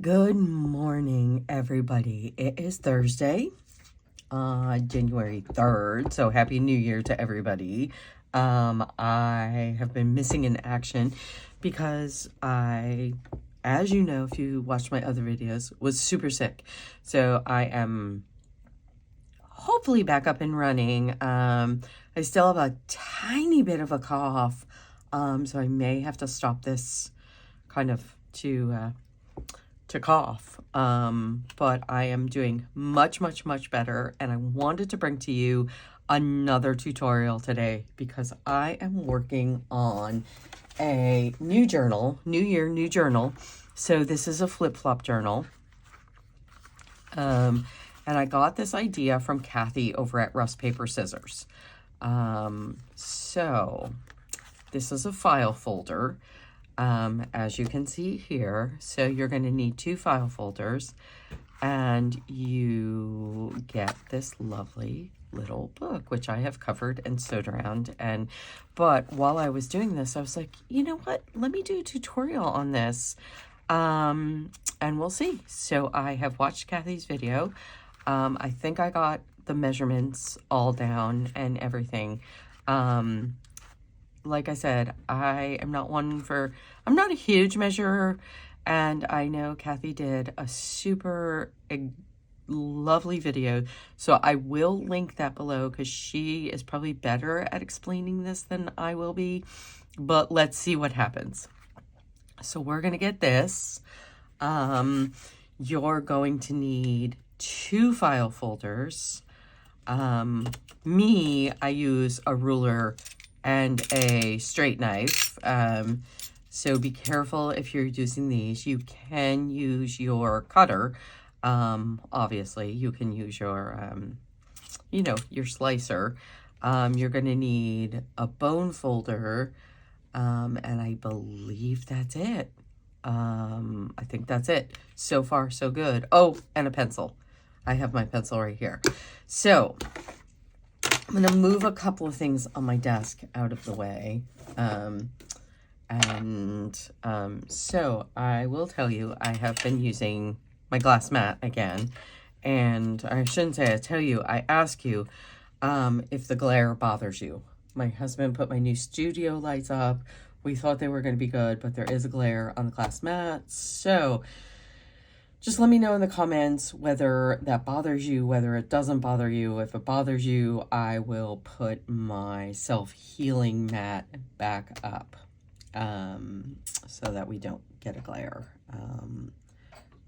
Good morning, everybody. It is Thursday, January 3rd, so Happy New Year to everybody. I have been missing in action because as you know, if you watched my other videos, was super sick. So I am hopefully back up and running. I still have a tiny bit of a cough, so I may have to stop this kind of to cough, but I am doing much better, and I wanted to bring to you another tutorial today because I am working on a new journal, new year, new journal. So this is a flip-flop journal, and I got this idea from Cathy over at Rust Paper Scissors. So this is a file folder. As you can see here, so you're going to need 2 file folders, and you get this lovely little book, which I have covered and sewed around. But while I was doing this, I was like, you know what? Let me do a tutorial on this, and we'll see. So I have watched Cathy's video. I think I got the measurements all down and everything. Like I said, I'm not a huge measurer, and I know Cathy did a super lovely video, so I will link that below because she is probably better at explaining this than I will be, but let's see what happens. So we're going to get this. You're going to need 2 file folders. I use a ruler and a straight knife, so be careful if you're using these. You can use your cutter. Obviously you can use your your slicer. You're going to need a bone folder, and I believe that's it. I think that's it. So far so good. Oh, and a pencil. I have my pencil right here. So I'm going to move a couple of things on my desk out of the way. So I will tell you, I have been using my glass mat again. And I shouldn't say I tell you, I ask you if the glare bothers you. My husband put my new studio lights up. We thought they were going to be good, but there is a glare on the glass mat. So just let me know in the comments whether that bothers you, whether it doesn't bother you. If it bothers you, I will put my self-healing mat back up so that we don't get a glare.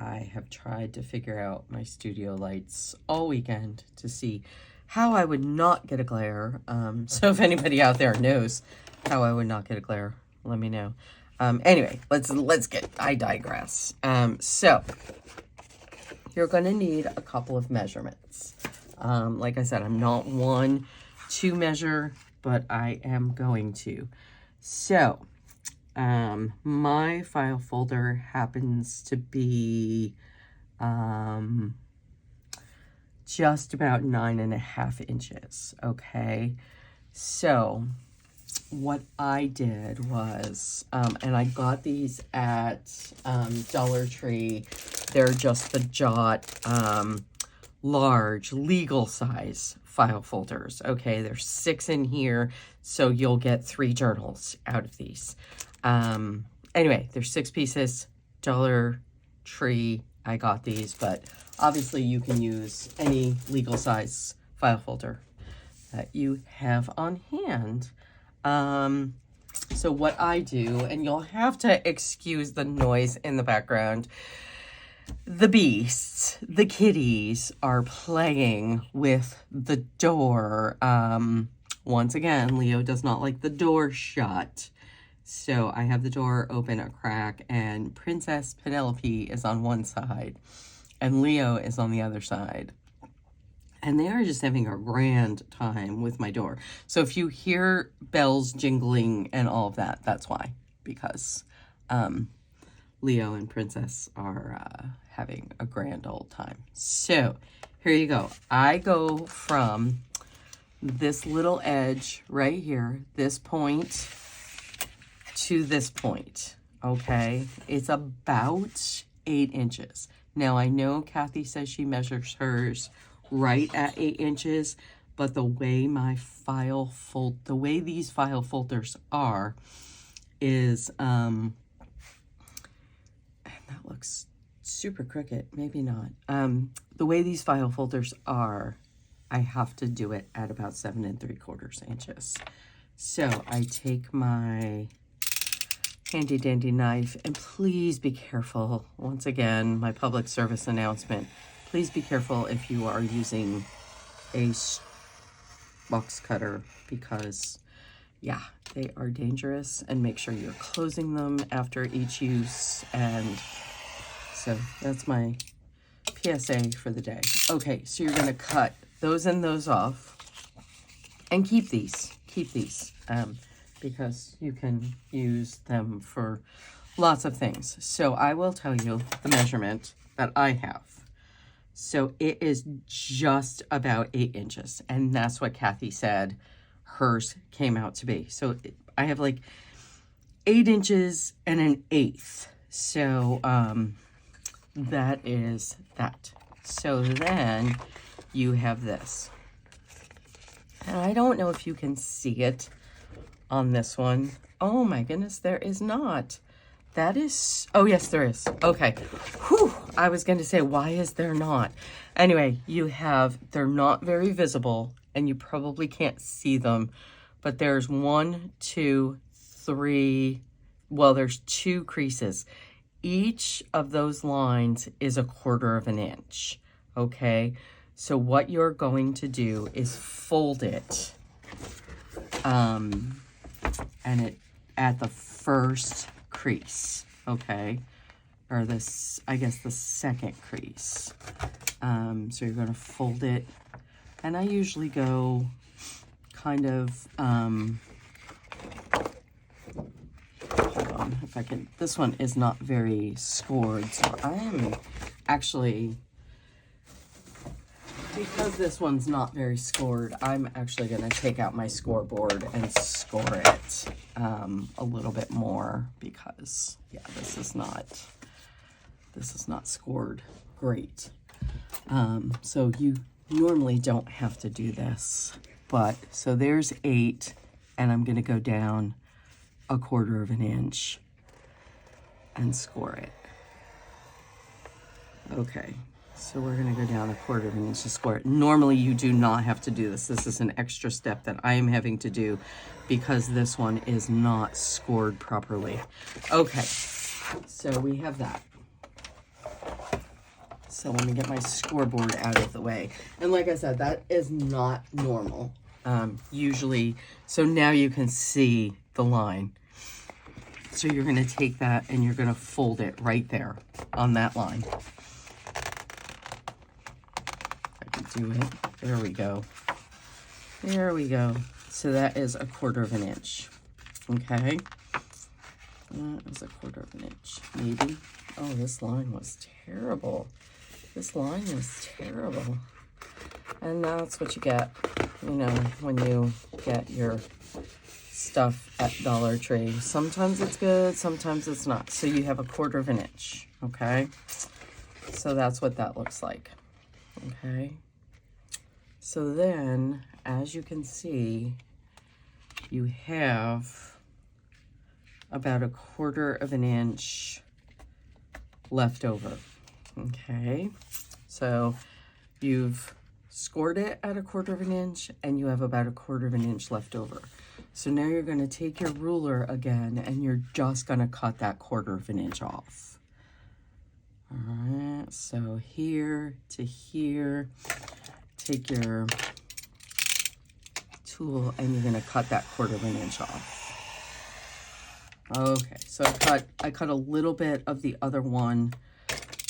I have tried to figure out my studio lights all weekend to see how I would not get a glare. So if anybody out there knows how I would not get a glare, let me know. Anyway, I digress. So you're going to need a couple of measurements. Like I said, I'm not one to measure, but I am going to. So, my file folder happens to be, just about 9.5 inches. Okay. So what I did was, and I got these at Dollar Tree. They're just the Jot large legal size file folders. Okay, there's 6 in here, so you'll get 3 journals out of these. Anyway, there's 6 pieces. Dollar Tree, I got these, but obviously you can use any legal size file folder that you have on hand. So what I do, and you'll have to excuse the noise in the background, the beasts, the kitties, are playing with the door. Once again, Leo does not like the door shut. So I have the door open a crack, and Princess Penelope is on one side, and Leo is on the other side. And they are just having a grand time with my door. So if you hear bells jingling and all of that, that's why. Because Leo and Princess are having a grand old time. So here you go. I go from this little edge right here, this point, to this point. Okay? It's about 8 inches. Now, I know Cathy says she measures hers right at 8 inches, but the way the way these file folders are is, and that looks super crooked, maybe not. The way these file folders are, I have to do it at about 7 3/4 inches. So I take my handy dandy knife, and please be careful. Once again, my public service announcement. Please be careful if you are using a box cutter, because yeah, they are dangerous, and make sure you're closing them after each use. And so that's my PSA for the day. Okay, so you're gonna cut those and those off, and keep these, because you can use them for lots of things. So I will tell you the measurement that I have. So it is just about 8 inches, and that's what Cathy said hers came out to be. So I have like 8 inches and 1/8. So that is that. So then you have this. And I don't know if you can see it on this one. Oh my goodness, there is not. That is, oh yes, there is. Okay. Whew, I was going to say, why is there not? Anyway, you have, they're not very visible, and you probably can't see them, but there's 1, 2, 3, well, there's 2 creases. Each of those lines is 1/4 inch, okay? So what you're going to do is fold it, and it at the first crease, okay? Or this, I guess the second crease. So you're gonna fold it, and I usually go kind of, hold on, if I can, this one is not very scored, so I am actually, because this one's not very scored, I'm actually going to take out my scoreboard and score it a little bit more, because yeah, this is not scored great. So you normally don't have to do this, but so there's 8, and I'm going to go down 1/4 inch and score it. Okay. So we're going to go down 1/4 inch to score it. Normally you do not have to do this. This is an extra step that I am having to do because this one is not scored properly. Okay, so we have that. So let me get my scoreboard out of the way. And like I said, that is not normal. Usually, so now you can see the line. So you're going to take that and you're going to fold it right there on that line. Do it. There we go. There we go. So that is 1/4 inch. Okay. That is 1/4 inch, maybe. Oh, this line was terrible. This line was terrible. And that's what you get, you know, when you get your stuff at Dollar Tree. Sometimes it's good, sometimes it's not. So you have 1/4 inch. Okay. So that's what that looks like. Okay. So then, as you can see, you have about 1/4 inch left over. Okay, so you've scored it at 1/4 inch, and you have about 1/4 inch left over. So now you're going to take your ruler again, and you're just going to cut that 1/4 inch off. All right, so here to here. Take your tool and you're going to cut that 1/4 inch off. Okay, so I cut a little bit of the other one,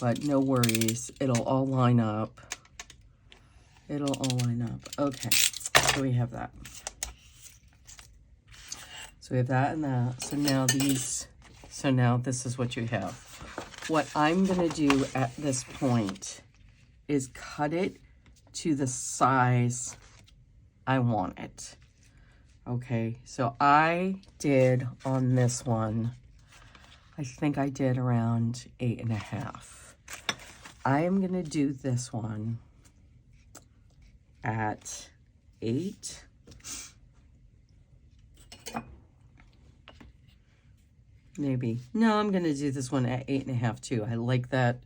but no worries, it'll all line up. It'll all line up. Okay, so we have that. So we have that and that. So now this is what you have. What I'm going to do at this point is cut it to the size I want it. Okay, so I did on this one, I think I did around 8.5. I am going to do this one at 8. Maybe. No, I'm going to do this one at 8.5 too. I like that.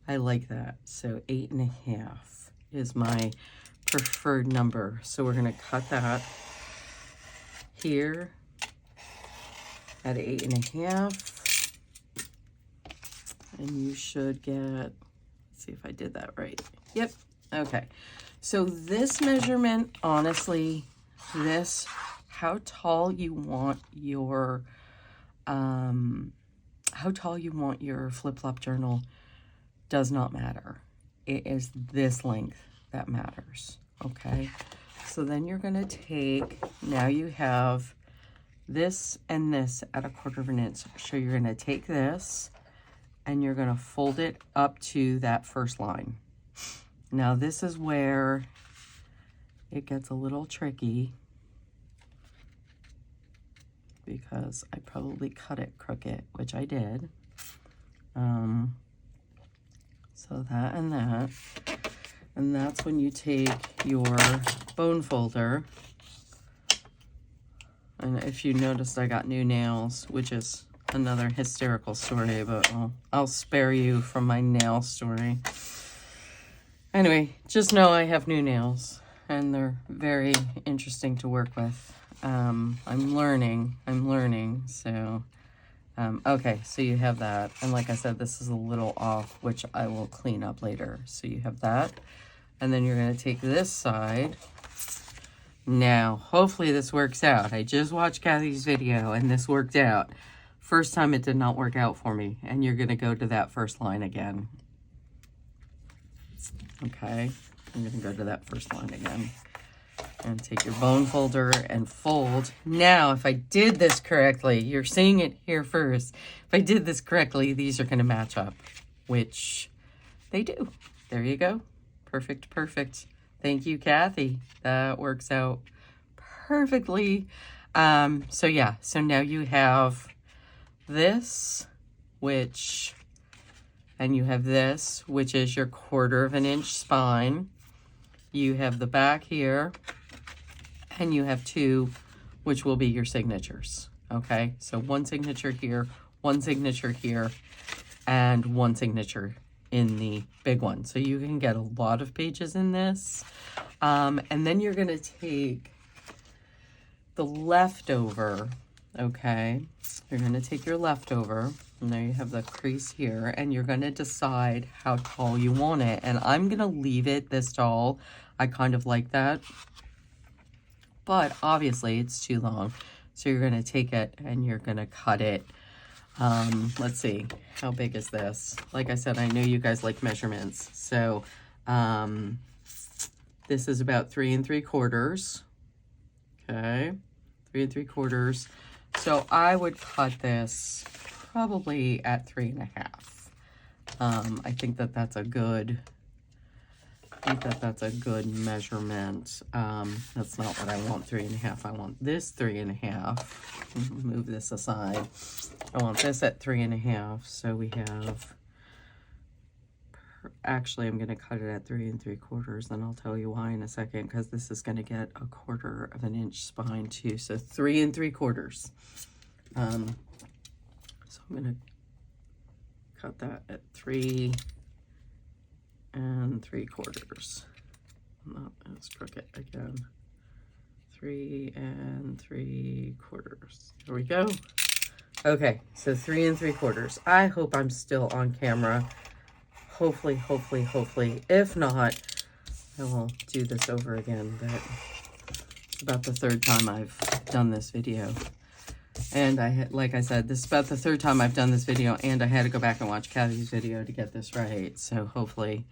I like that. So 8.5 is my preferred number. So we're going to cut that here at 8.5. And you should get, let's see if I did that right. Yep. Okay. So this measurement, honestly, this, how tall you want your flip-flop journal does not matter. It is this length that matters, okay? So then you're gonna take, now you have this and this at 1/4 inch. So you're gonna take this and you're gonna fold it up to that first line. Now this is where it gets a little tricky, because I probably cut it crooked, which I did. So that, and that's when you take your bone folder. And if you noticed, I got new nails, which is another hysterical story, but I'll spare you from my nail story. Anyway, just know I have new nails, and they're very interesting to work with. I'm learning, so, okay, so you have that, and like I said, this is a little off, which I will clean up later. So you have that, and then you're going to take this side. Now, hopefully this works out. I just watched Cathy's video, and this worked out. First time it did not work out for me, and you're going to go to that first line again. Okay, I'm going to go to that first line again. And take your bone folder and fold. Now, if I did this correctly, you're seeing it here first. If I did this correctly, these are going to match up, which they do. There you go. Perfect, perfect. Thank you, Cathy. That works out perfectly. So yeah, so now you have this, which, and you have this, which is your 1/4 inch spine. You have the back here, and you have 2, which will be your signatures, okay? So 1 signature here, 1 signature here, and 1 signature in the big one. So you can get a lot of pages in this. And then you're gonna take the leftover, okay? You're gonna take your leftover, and there you have the crease here, and you're gonna decide how tall you want it. And I'm gonna leave it this tall. I kind of like that, but obviously it's too long. So you're gonna take it and you're gonna cut it. Let's see, how big is this? Like I said, I know you guys like measurements. So this is about 3 3/4. Okay, 3 3/4. So I would cut this probably at 3.5. I think that that's a good, measurement. That's not what I want, 3.5. I want this 3.5. Move this aside. I want this at 3.5. So we have, actually, I'm going to cut it at 3 3/4, and I'll tell you why in a second, because this is going to get a 1/4 inch spine too. So 3 3/4. So I'm going to cut that at 3 3/4. Not as crooked again. 3 3/4. There we go. Okay, so 3 3/4. I hope I'm still on camera. Hopefully. If not, I will do this over again, but it's about the 3rd time I've done this video. And like I said, this is about the 3rd time I've done this video, and I had to go back and watch Cathy's video to get this right. So hopefully,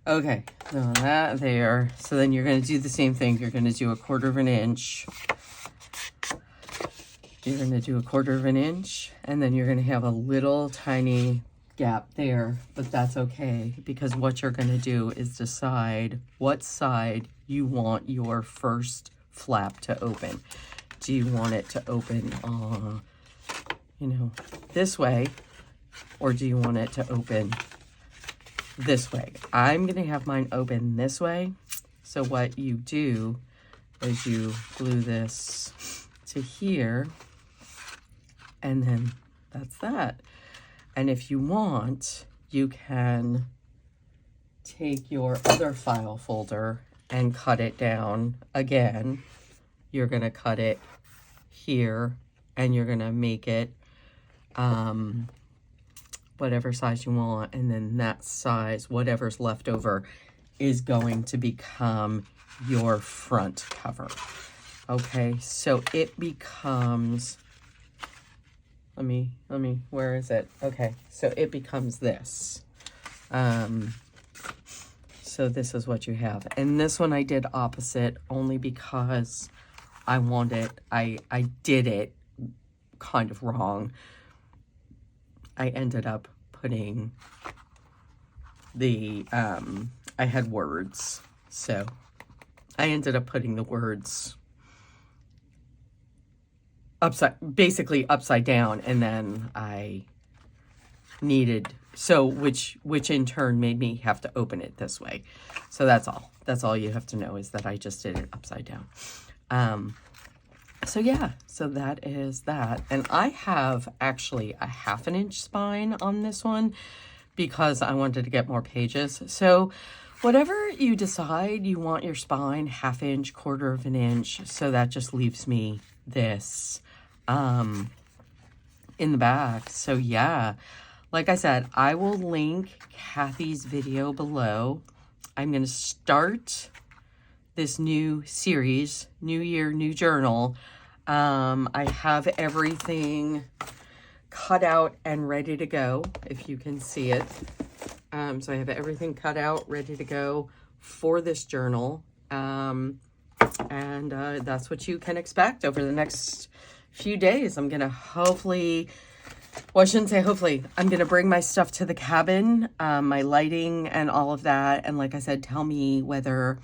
okay, so that there. So then you're going to do the same thing. You're going to do a 1/4 inch. You're going to do a 1/4 inch, and then you're going to have a little tiny gap there, but that's okay, because what you're going to do is decide what side you want your first flap to open. Do you want it to open you know, this way, or do you want it to open this way? I'm going to have mine open this way. So what you do is you glue this to here, and then that's that. And if you want, you can take your other file folder and cut it down again. You're going to cut it here, and you're going to make it whatever size you want, and then that size, whatever's left over, is going to become your front cover. Okay, so it becomes, let me, where is it? Okay, so it becomes this. So this is what you have. And this one I did opposite only because I did it kind of wrong. I ended up putting the, I had words, so I ended up putting the words basically upside down, and then I needed, so which in turn made me have to open it this way. So that's all you have to know, is that I just did it upside down. So yeah, so that is that. And I have actually a 1/2 inch spine on this one because I wanted to get more pages. So whatever you decide you want your spine, 1/2 inch, 1/4 inch, so that just leaves me this in the back. So yeah, like I said, I will link Cathy's video below. I'm going to start this new series, New Year, New Journal. I have everything cut out and ready to go, if you can see it. So I have everything cut out, ready to go for this journal. And that's what you can expect over the next few days. I'm going to hopefully, well, I shouldn't say hopefully, I'm going to bring my stuff to the cabin, my lighting and all of that. And like I said, tell me whether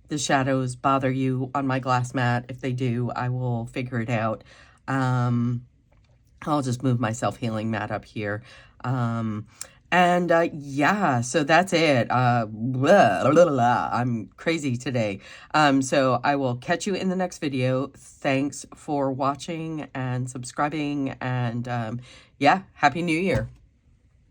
the shadows bother you on my glass mat. If they do, I will figure it out. I'll just move my self-healing mat up here. Yeah, so that's it. I'm crazy today. So I will catch you in the next video. Thanks for watching and subscribing, and yeah, Happy New Year.